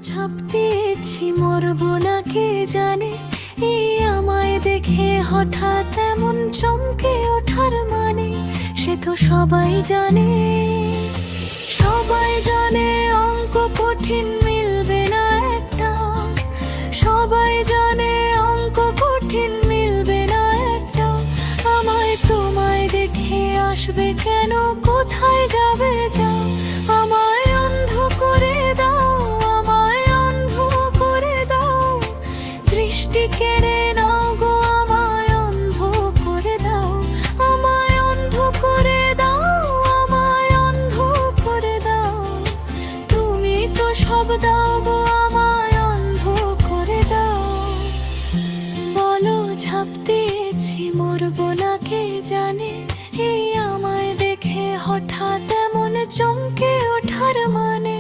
ঝাঁপ দিয়েছি মরবো না কে জানে, এই আমায় দেখে হঠাৎ এমন চমকে ওঠার মানে, সে তো সবাই জানে। সবাই জানে অঙ্ক কঠিন মিলবে না একটা, সবাই জানে অঙ্ক কঠিন মিলবে না একটা। আমায় তোমায় দেখে আসবে কেন, কোথায় যাবে যাও, আমায় অন্ধ করে দাও, আমায় অন্ধ করে দাও। দৃষ্টি কেড়ে নাও গো, আমায় অন্ধ করে দাও, আমায় অন্ধ করে দাও, আমায় অন্ধ করে দাও। তুমি তো সব দাও গো, আমায় অন্ধ করে দাও। বলো ঝাঁপ দিয়েছি মরবো না কে জানে, এই আমায় দেখে হঠাৎ এমন চমকে ওঠার মানে।